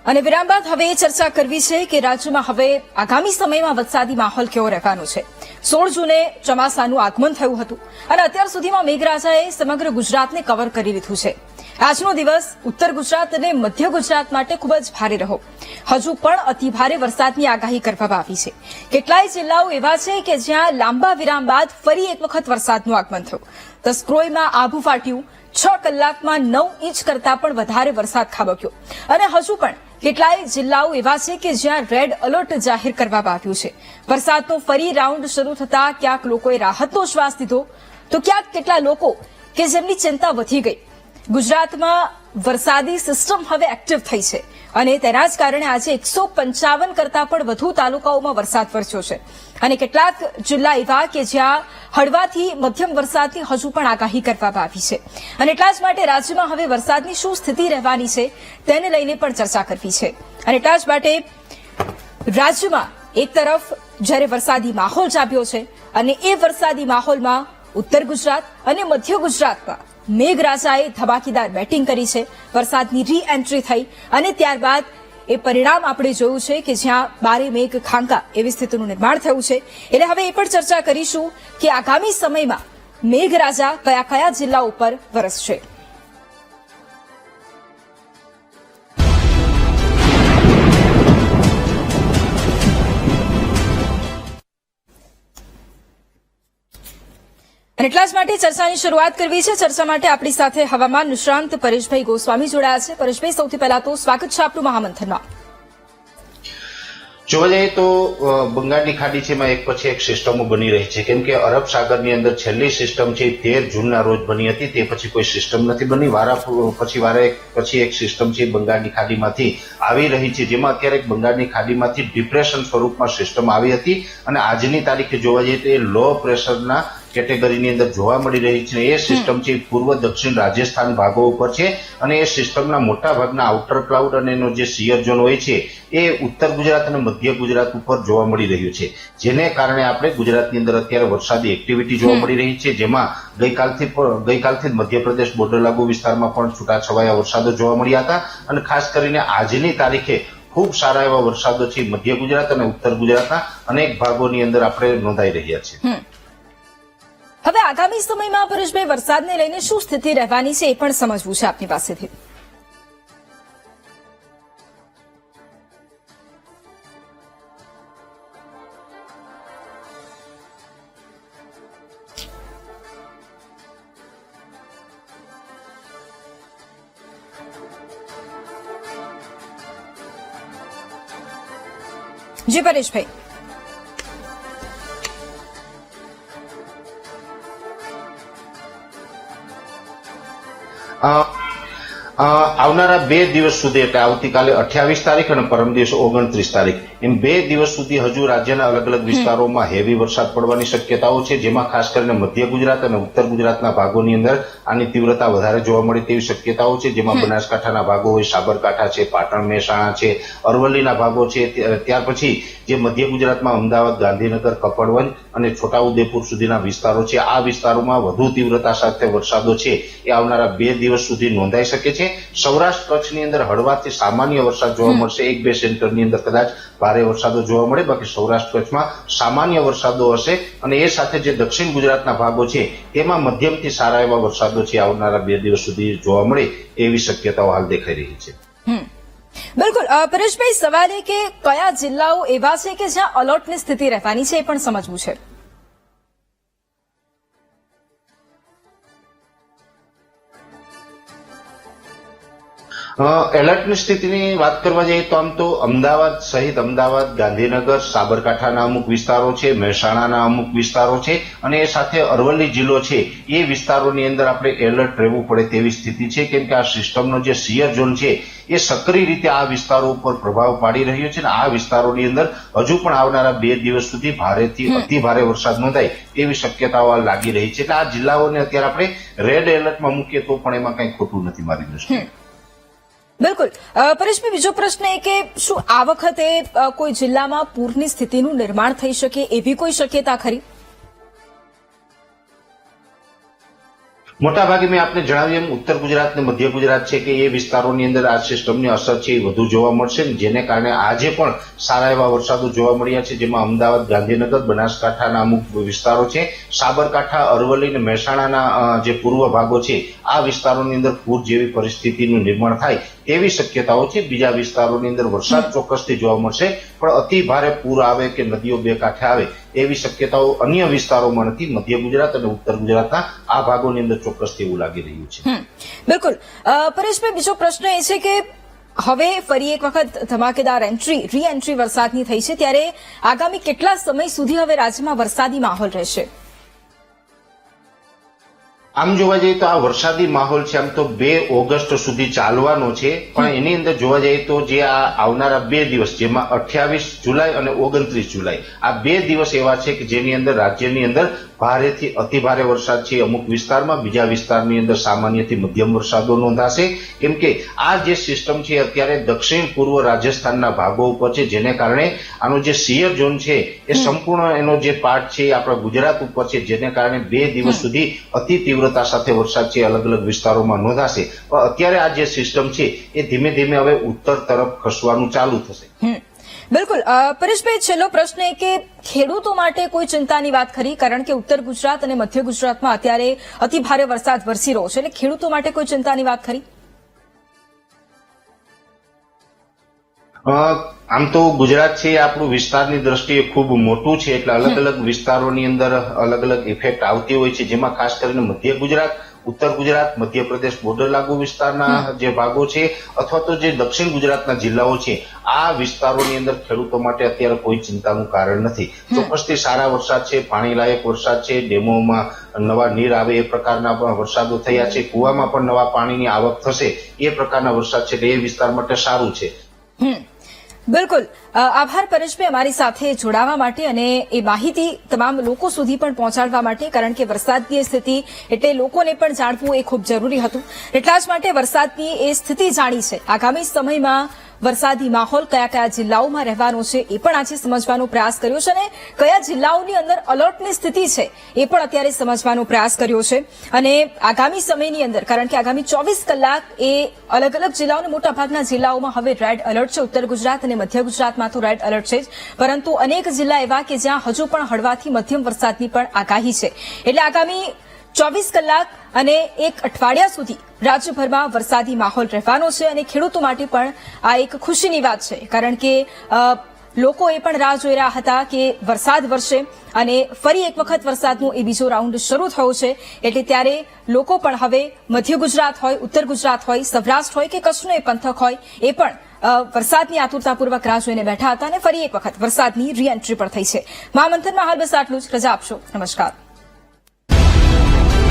અને વિરામ બાદ હવે ચર્ચા કરવી છે કે રાજ્યમાં હવે આગામી સમયમાં વરસાદી માહોલ કેવો રહેવાનો છે। 16 જૂને ચોમાસાનું આગમન થયું હતું અને અત્યાર સુધીમાં મેઘરાજાએ સમગ્ર ગુજરાતને કવર કરી લીધું છે। આજનો દિવસ ઉત્તર ગુજરાત અને મધ્ય ગુજરાત માટે ખૂબ જ ભારે રહ્યો। હજુ પણ અતિભારે વરસાદની આગાહી કરવામાં આવી છે। કેટલાય જિલ્લાઓ એવા છે કે જ્યાં લાંબા વિરામ બાદ ફરી એક વખત વરસાદનું આગમન થયું। તસ્કરોઈમાં આભુ ફાટ્યું। 6 કલાકમાં 9 ઇંચ કરતા પણ વધારે વરસાદ ખાબક્યો અને હજુ પણ કેટલાય જિલ્લાઓ એવા છે કે જ્યાં રેડ એલર્ટ જાહેર કરવામાં આવ્યું છે। વરસાદનો ફરી રાઉન્ડ શરૂ થતા ક્યાંક લોકોએ રાહતનો શ્વાસ લીધો તો ક્યાંક કેટલા લોકો કે જેમની ચિંતા વધી ગઈ। ગુજરાતમાં વરસાદી સિસ્ટમ હવે એક્ટિવ થઈ છે અને તેના જ કારણે આજે 155 કરતા પણ વધુ તાલુકાઓમાં વરસાદ વરસ્યો છે અને કેટલાક જિલ્લા એવા કે જ્યાં હળવાથી મધ્યમ વરસાદની હજુ પણ આગાહી કરવામાં આવી છે અને એટલા જ માટે રાજ્યમાં હવે વરસાદની શું સ્થિતિ રહેવાની છે તેને લઈને પણ ચર્ચા કરવી છે અને એટલા જ માટે રાજ્યમાં એક તરફ જ્યારે વરસાદી માહોલ જામ્યો છે અને એ વરસાદી માહોલમાં ઉત્તર ગુજરાત અને મધ્ય ગુજરાતમાં મેઘરાજાએ ધમાકેદાર બેટિંગ કરી છે। વરસાદની રી એન્ટ્રી થઈ અને ત્યારબાદ એ પરિણામ આપણે જોયું છે કે જ્યાં બારે મેઘ ખાંકા એવી સ્થિતિનું નિર્માણ થયું છે। એટલે હવે એ પણ ચર્ચા કરીશું કે આગામી સમયમાં મેઘરાજા કયા કયા જિલ્લા ઉપર વરસશે। અને એટલા જ માટે ચર્ચાની શરૂઆત કરવી છે। ચર્ચા માટે આપણી સાથે હવામાન નિષ્ણાંત પરેશભાઈ ગોસ્વામી જોડાયા છે। પરેશભાઈ, સૌથી પહેલા તો સ્વાગત છે આપનું મહામંથનમાં। જોવા જઈએ તો બંગાળની ખાડી છે એમાં એક પછી એક સિસ્ટમો બની રહી છે, કેમ કે અરબ સાગરની અંદર છેલ્લી સિસ્ટમ છે 13 જૂનના રોજ બની હતી। તે પછી કોઈ સિસ્ટમ નથી બની। વારા પછી એક સિસ્ટમ છે બંગાળની ખાડીમાંથી આવી રહી છે, જેમાં અત્યારે બંગાળની ખાડીમાંથી ડિપ્રેશન સ્વરૂપમાં સિસ્ટમ આવી હતી અને આજની તારીખે જોવા જઈએ તો એ લો પ્રેશરના કેટેગરીની અંદર જોવા મળી રહી છે। એ સિસ્ટમ છે પૂર્વ દક્ષિણ રાજસ્થાન ભાગો ઉપર છે અને એ સિસ્ટમના મોટા ભાગના આઉટર ક્લાઉડ અને એનો જે સિયર ઝોન હોય છે એ ઉત્તર ગુજરાત અને મધ્ય ગુજરાત ઉપર જોવા મળી રહ્યું છે, જેને કારણે આપણે ગુજરાતની અંદર અત્યારે વરસાદી એક્ટિવિટી જોવા મળી રહી છે, જેમાં ગઈકાલથી જ મધ્યપ્રદેશ બોર્ડર લાગુ વિસ્તારમાં પણ છૂટાછવાયા વરસાદો જોવા મળ્યા હતા અને ખાસ કરીને આજની તારીખે ખૂબ સારા એવા વરસાદો છે મધ્ય ગુજરાત અને ઉત્તર ગુજરાતના અનેક ભાગોની અંદર આપણે નોંધાઈ રહ્યા છે। હવે આગામી સમયમાં પરેશભાઈ વરસાદને લઈને શું સ્થિતિ રહેવાની છે એ પણ સમજવું છે આપની પાસેથી। જી પરેશભાઈ। આવનારા 2 દિવસ સુધી એટલે આવતીકાલે 28 તારીખ અને પરમ દિવસે 29 તારીખ એમ 2 દિવસ સુધી હજુ રાજ્યના અલગ અલગ વિસ્તારોમાં હેવી વરસાદ પડવાની શક્યતાઓ છે, જેમાં ખાસ કરીને મધ્ય ગુજરાત અને ઉત્તર ગુજરાતના ભાગોની અંદર આની તીવ્રતા વધારે જોવા મળે તેવી શક્યતાઓ છે, જેમાં બનાસકાંઠાના ભાગો હોય, સાબરકાંઠા છે, પાટણ મહેસાણા છે, અરવલ્લીના ભાગો છે, ત્યાર પછી જે મધ્ય ગુજરાતમાં અમદાવાદ, ગાંધીનગર, કપડવંજ અને છોટાઉદેપુર સુધીના વિસ્તારો છે, આ વિસ્તારોમાં વધુ તીવ્રતા સાથે વરસાદો છે એ આવનારા 2 દિવસ સુધી નોંધાઈ શકે છે। સૌરાષ્ટ્ર કચ્છની અંદર હળવાથી સામાન્ય વરસાદ જોવા મળશે। 1-2 સેન્ટરની અંદર કદાચ ભારે વરસાદો જોવા મળે, બાકી સૌરાષ્ટ્ર કચ્છમાં સામાન્ય વરસાદો હશે અને એ સાથે જે દક્ષિણ ગુજરાતના ભાગો છે તેમાં મધ્યમથી સારા એવા વરસાદો છે આવનારા 2 દિવસ સુધી જોવા મળે એવી શક્યતાઓ હાલ દેખાઈ રહી છે। બિલકુલ પરેશભાઈ, સવાલ એ કે કયા જિલ્લાઓ એવા છે કે જ્યાં અલર્ટની સ્થિતિ રહેવાની છે એ પણ સમજવું છે। એલર્ટની સ્થિતિની વાત કરવા જઈએ તો આમ તો અમદાવાદ સહિત અમદાવાદ, ગાંધીનગર, સાબરકાંઠાના અમુક વિસ્તારો છે, મહેસાણાના અમુક વિસ્તારો છે અને એ સાથે અરવલ્લી જિલ્લો છે એ વિસ્તારોની અંદર આપણે એલર્ટ રહેવું પડે તેવી સ્થિતિ છે, કેમ કે આ સિસ્ટમનો જે સિયર ઝોન છે એ સક્રિય રીતે આ વિસ્તારો ઉપર પ્રભાવ પાડી રહ્યો છે અને આ વિસ્તારોની અંદર હજુ પણ આવનારા 2 દિવસ સુધી ભારેથી અતિ ભારે વરસાદ નોંધાય તેવી શક્યતાઓ લાગી રહી છે। એટલે આ જિલ્લાઓને અત્યારે આપણે રેડ એલર્ટમાં મૂકીએ તો પણ એમાં કંઈ ખોટું નથી મારી દ્રષ્ટિએ। બિલકુલ પરેશભાઈ, બીજો પ્રશ્ન એ કે શું આ વખતે કોઈ જિલ્લામાં પૂરની સ્થિતિનું નિર્માણ થઈ શકે એવી કોઈ શક્યતા ખરી? મોટાભાગે મેં આપને જણાવ્યું એમ ઉત્તર ગુજરાત ને મધ્ય ગુજરાત છે કે એ વિસ્તારોની અંદર આ સિસ્ટમની અસર છે એ વધુ જોવા મળશે, જેને કારણે આજે પણ સારા એવા વરસાદો જોવા મળ્યા છે, જેમાં અમદાવાદ, ગાંધીનગર, બનાસકાંઠાના અમુક વિસ્તારો છે, સાબરકાંઠા, અરવલ્લી અને મહેસાણાના જે પૂર્વ ભાગો છે આ વિસ્તારોની અંદર પૂર જેવી પરિસ્થિતિનું નિર્માણ થાય તેવી શક્યતાઓ છે. બીજા વિસ્તારોની અંદર વરસાદ ચોક્કસથી જોવા મળશે, પણ અતિ ભારે પૂર આવે કે નદીઓ બે કાંઠે આવે એવી શક્યતાઓ અન્ય વિસ્તારોમાં નથી. મધ્ય ગુજરાત અને ઉત્તર ગુજરાતના આ ભાગોની અંદર ચોક્કસથી એવું લાગી રહ્યું છે. બિલકુલ. પરેશભાઈ, બીજો પ્રશ્ન એ છે કે હવે ફરી એક વખત ધમાકેદાર રી એન્ટ્રી વરસાદની થઈ છે, ત્યારે આગામી કેટલા સમય સુધી હવે રાજ્યમાં વરસાદી માહોલ રહેશે? આમ જોવા જઈએ તો આ વરસાદી માહોલ છે આમ તો 2 ઓગસ્ટ સુધી ચાલવાનો છે, પણ એની અંદર જોવા જઈએ તો જે આ આવનારા 2 દિવસ, જેમાં 28 જુલાઈ અને 29 જુલાઈ આ 2 દિવસ એવા છે કે જેની અંદર રાજ્યની અંદર ભારેથી અતિ ભારે વરસાદ છે અમુક વિસ્તારમાં, બીજા વિસ્તારની અંદર સામાન્યથી મધ્યમ વરસાદો નોંધાશે. કેમ કે આ જે સિસ્ટમ છે અત્યારે દક્ષિણ પૂર્વ રાજસ્થાનના ભાગો ઉપર છે, જેને કારણે આનો જે સિયર ઝોન છે એ સંપૂર્ણ એનો જે પાર્ટ છે એ આપણા ગુજરાત ઉપર છે, જેને કારણે 2 દિવસ સુધી અતિ તીવ્રતા સાથે વરસાદ છે અલગ અલગ વિસ્તારોમાં નોંધાશે. પણ અત્યારે આ જે સિસ્ટમ છે એ ધીમે ધીમે હવે ઉત્તર તરફ ખસવાનું ચાલુ થશે. બિલકુલ. પરેશભાઈ, છેલ્લો પ્રશ્ન એ કે ખેડૂતો માટે કોઈ ચિંતાની વાત ખરી? કારણ કે ઉત્તર ગુજરાત અને મધ્ય ગુજરાતમાં અત્યારે અતિ ભારે વરસાદ વરસી રહ્યો છે, એટલે ખેડૂતો માટે કોઈ ચિંતાની વાત ખરી? આમ તો ગુજરાત છે આપણું વિસ્તારની દ્રષ્ટિએ ખૂબ મોટું છે, એટલે અલગ અલગ વિસ્તારોની અંદર અલગ અલગ ઇફેક્ટ આવતી હોય છે, જેમાં ખાસ કરીને મધ્ય ગુજરાત, ઉત્તર ગુજરાત, મધ્યપ્રદેશ બોર્ડર લાગુ વિસ્તારના જે ભાગો છે અથવા તો જે દક્ષિણ ગુજરાતના જિલ્લાઓ છે આ વિસ્તારોની અંદર ખેડૂતો માટે અત્યારે કોઈ ચિંતાનું કારણ નથી. ચોક્કસથી સારા વરસાદ છે, પાણીલાયક વરસાદ છે, ડેમોમાં નવા નીર આવે એ પ્રકારના પણ વરસાદો થયા છે, કુવામાં પણ નવા પાણીની આવક થશે એ પ્રકારના વરસાદ છે, એટલે એ વિસ્તાર માટે સારું છે. બિલકુલ. આભાર પરેશભાઈ અમારી સાથે જોડાવા માટે અને એ માહિતી તમામ લોકો સુધી પણ પહોંચાડવા માટે, કારણ કે વરસાદની સ્થિતિ એટલે લોકોને પણ જાણવું એ ખૂબ જરૂરી હતું. એટલા જ માટે વરસાદની એ સ્થિતિ જાણી છે. આગામી સમયમાં વરસાદી માહોલ કયા કયા જિલ્લાઓમાં રહેવાનો છે એ પણ આજે સમજવાનો પ્રયાસ કર્યો છે અને કયા જિલ્લાઓની અંદર એલર્ટની સ્થિતિ છે એ પણ અત્યારે સમજવાનો પ્રયાસ કર્યો છે. અને આગામી સમયની અંદર, કારણ કે આગામી 24 કલાક એ અલગ અલગ જિલ્લાઓ, મોટાભાગના જિલ્લાઓમાં હવે રેડ એલર્ટ છે. ઉત્તર ગુજરાત અને મધ્ય ગુજરાતમાં તો રેડ એલર્ટ છે જ, પરંતુ અનેક જિલ્લા એવા કે જ્યાં હજુ પણ હળવાથી મધ્યમ વરસાદની પણ આગાહી છે. એટલે આગામી 24 કલાક અને એક અઠવાડિયા સુધી રાજ્યભરમાં વરસાદી માહોલ રહેવાનો છે અને ખેડૂતો માટે પણ આ એક ખુશીની વાત છે, કારણ કે લોકો એ પણ રાહ જોઈ રહ્યા હતા કે વરસાદ વરસે અને ફરી એક વખત વરસાદનો એ બીજો રાઉન્ડ શરૂ થયો છે. એટલે ત્યારે લોકો પણ હવે મધ્ય ગુજરાત હોય, ઉત્તર ગુજરાત હોય, સૌરાષ્ટ્ર હોય કે કચ્છનો એ પંથક હોય એ પણ વરસાદની આતુરતાપૂર્વક રાહ જોઈને બેઠા હતા અને ફરી એક વખત વરસાદની રી એન્ટ્રી પણ થઈ છે. મહામંથનમાં હાલ બસ આટલું જ. રજા આપશો. નમસ્કાર.